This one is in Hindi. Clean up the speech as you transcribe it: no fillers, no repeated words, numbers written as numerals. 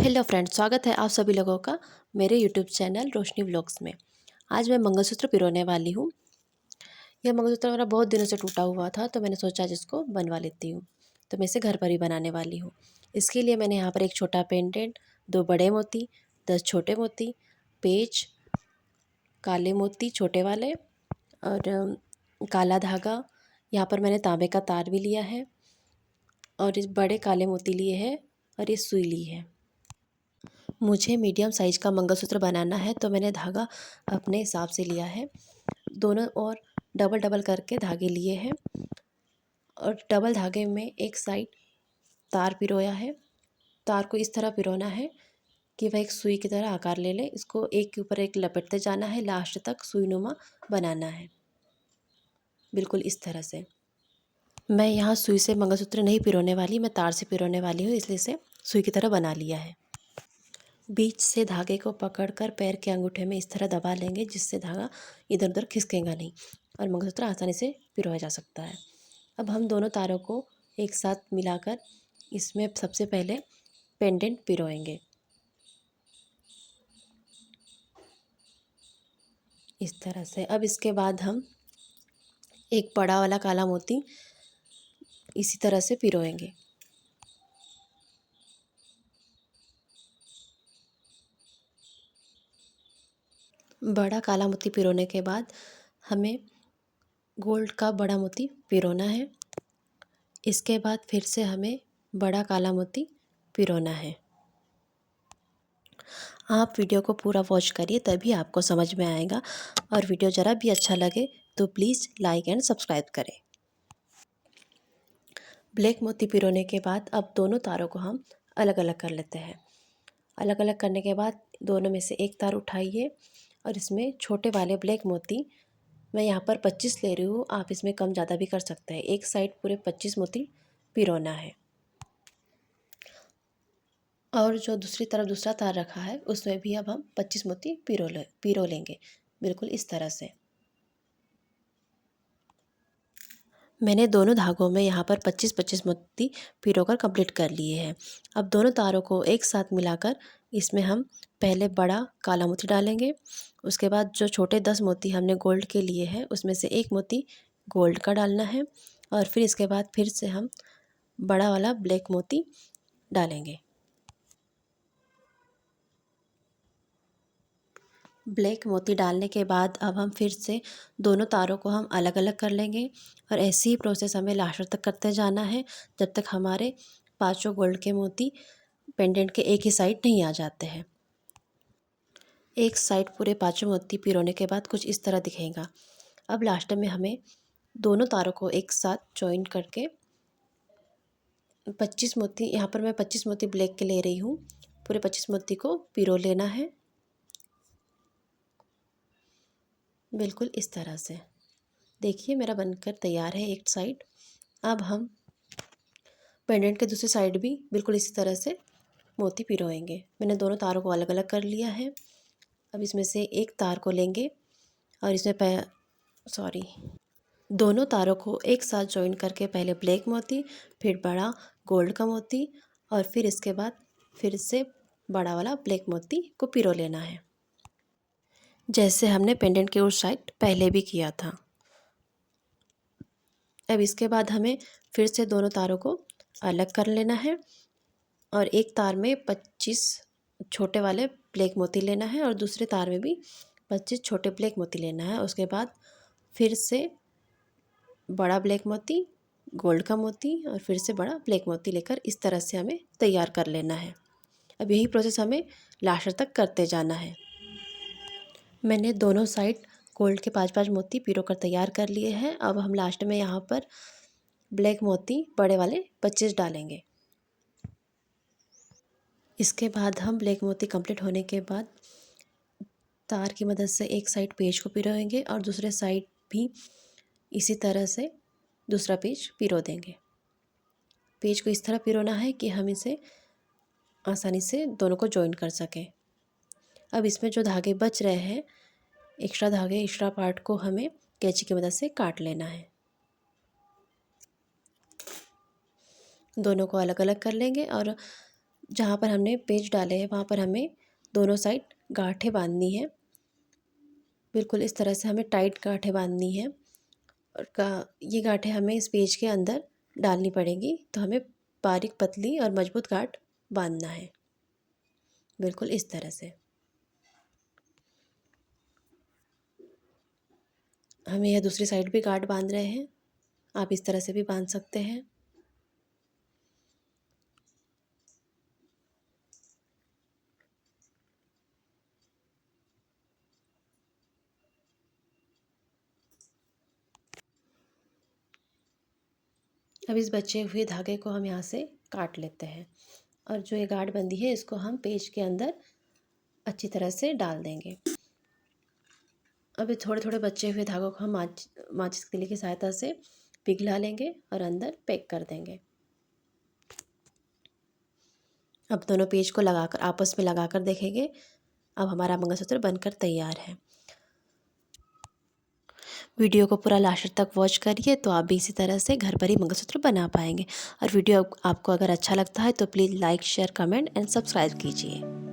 हेलो फ्रेंड्स, स्वागत है आप सभी लोगों का मेरे यूट्यूब चैनल रोशनी व्लॉग्स में। आज मैं मंगलसूत्र पिरोने वाली हूँ। यह मंगलसूत्र मेरा बहुत दिनों से टूटा हुआ था, तो मैंने सोचा आज इसको बनवा लेती हूँ। तो मैं इसे घर पर ही बनाने वाली हूँ। इसके लिए मैंने यहाँ पर एक छोटा पेंडेंट, 2 बड़े मोती, 10 छोटे मोती, पेच, काले मोती छोटे वाले और काला धागा। यहाँ पर मैंने तांबे का तार भी लिया है और इस बड़े काले मोती लिए हैं और ये सुई ली है। मुझे मीडियम साइज़ का मंगलसूत्र बनाना है, तो मैंने धागा अपने हिसाब से लिया है। दोनों ओर डबल डबल करके धागे लिए हैं और डबल धागे में एक साइड तार पिरोया है। तार को इस तरह पिरोना है कि वह एक सुई की तरह आकार ले ले। इसको एक के ऊपर एक लपेटते जाना है, लास्ट तक सुईनुमा बनाना है, बिल्कुल इस तरह से। मैं यहाँ सुई से मंगलसूत्र नहीं पिरोने वाली, मैं तार से पिरोने वाली हूँ, इसलिए इसे सुई की तरह बना लिया है। बीच से धागे को पकड़कर पैर के अंगूठे में इस तरह दबा लेंगे, जिससे धागा इधर उधर खिसकेगा नहीं और मंगलसूत्र आसानी से पिरोया जा सकता है। अब हम दोनों तारों को एक साथ मिलाकर इसमें सबसे पहले पेंडेंट पिरोएंगे, इस तरह से। अब इसके बाद हम एक बड़ा वाला काला मोती इसी तरह से पिरोएंगे। बड़ा काला मोती पिरोने के बाद हमें गोल्ड का बड़ा मोती पिरोना है। इसके बाद फिर से हमें बड़ा काला मोती पिरोना है। आप वीडियो को पूरा वॉच करिए, तभी आपको समझ में आएगा। और वीडियो ज़रा भी अच्छा लगे तो प्लीज़ लाइक एंड सब्सक्राइब करें। ब्लैक मोती पिरोने के बाद अब दोनों तारों को हम अलग अलग कर लेते हैं। अलग अलग करने के बाद दोनों में से एक तार उठाइए और इसमें छोटे वाले ब्लैक मोती, मैं यहाँ पर 25 ले रही हूँ, आप इसमें कम ज़्यादा भी कर सकते हैं। एक साइड पूरे 25 मोती पिरोना है और जो दूसरी तरफ दूसरा तार रखा है उसमें भी अब हम 25 मोती पिरो लेंगे, बिल्कुल इस तरह से। मैंने दोनों धागों में यहाँ पर 25-25 मोती पिरोकर कंप्लीट कर लिए हैं। अब दोनों तारों को एक साथ मिलाकर इसमें हम पहले बड़ा काला मोती डालेंगे। उसके बाद जो छोटे 10 मोती हमने गोल्ड के लिए हैं उसमें से एक मोती गोल्ड का डालना है और फिर इसके बाद फिर से हम बड़ा वाला ब्लैक मोती डालेंगे। ब्लैक मोती डालने के बाद अब हम फिर से दोनों तारों को हम अलग अलग कर लेंगे और ऐसी ही प्रोसेस हमें लास्ट तक करते जाना है, जब तक हमारे पांचों गोल्ड के मोती पेंडेंट के एक ही साइड नहीं आ जाते हैं। एक साइड पूरे पांचों मोती पिरोने के बाद कुछ इस तरह दिखेगा। अब लास्ट में हमें दोनों तारों को एक साथ जॉइन करके 25 मोती, यहाँ पर मैं 25 मोती ब्लैक के ले रही हूँ, पूरे 25 मोती को पिरो लेना है, बिल्कुल इस तरह से। देखिए मेरा बनकर तैयार है एक साइड। अब हम पेंडेंट के दूसरी साइड भी बिल्कुल इसी तरह से मोती पिरोएंगे। मैंने दोनों तारों को अलग अलग कर लिया है। अब इसमें से एक तार को लेंगे और इसमें दोनों तारों को एक साथ जॉइन करके पहले ब्लैक मोती, फिर बड़ा गोल्ड का मोती और फिर इसके बाद फिर से बड़ा वाला ब्लैक मोती को पिरो लेना है, जैसे हमने पेंडेंट के उस साइड पहले भी किया था। अब इसके बाद हमें फिर से दोनों तारों को अलग कर लेना है और एक तार में 25 छोटे वाले ब्लैक मोती लेना है और दूसरे तार में भी 25 छोटे ब्लैक मोती लेना है। उसके बाद फिर से बड़ा ब्लैक मोती, गोल्ड का मोती और फिर से बड़ा ब्लैक मोती लेकर इस तरह से हमें तैयार कर लेना है। अब यही प्रोसेस हमें लास्ट तक करते जाना है। मैंने दोनों साइड गोल्ड के 5-5 मोती पिरो कर तैयार कर लिए हैं। अब हम लास्ट में यहाँ पर ब्लैक मोती बड़े वाले 25 डालेंगे। इसके बाद हम ब्लैक मोती कंप्लीट होने के बाद तार की मदद से एक साइड पेज को पिरोएंगे और दूसरे साइड भी इसी तरह से दूसरा पेज पिरो देंगे। पेज को इस तरह पिरोना है कि हम इसे आसानी से दोनों को जॉइन कर सकें। अब इसमें जो धागे बच रहे हैं, एक्स्ट्रा धागे, एक्स्ट्रा पार्ट को हमें कैंची की मदद से काट लेना है। दोनों को अलग अलग कर लेंगे और जहाँ पर हमने पेच डाले हैं वहाँ पर हमें दोनों साइड गांठें बांधनी है। बिल्कुल इस तरह से हमें टाइट गांठें बांधनी है और ये गांठें हमें इस पेच के अंदर डालनी पड़ेंगी। तो हमें बारीक पतली और मजबूत गांठ बांधना है, बिल्कुल इस तरह से। हमें यह दूसरी साइड भी गांठ बांध रहे हैं, आप इस तरह से भी बांध सकते हैं। अब इस बचे हुए धागे को हम यहाँ से काट लेते हैं और जो ये गांठ बंधी है इसको हम पेच के अंदर अच्छी तरह से डाल देंगे। अब ये थोड़े थोड़े बचे हुए धागों को हम माचिस की तीली की सहायता से पिघला लेंगे और अंदर पैक कर देंगे। अब दोनों पेच को लगाकर आपस में लगाकर देखेंगे। अब हमारा मंगलसूत्र बनकर तैयार है। वीडियो को पूरा लास्ट तक वॉच करिए तो आप भी इसी तरह से घर पर ही मंगलसूत्र बना पाएंगे। और वीडियो आपको अगर अच्छा लगता है तो please like share comment and subscribe कीजिए।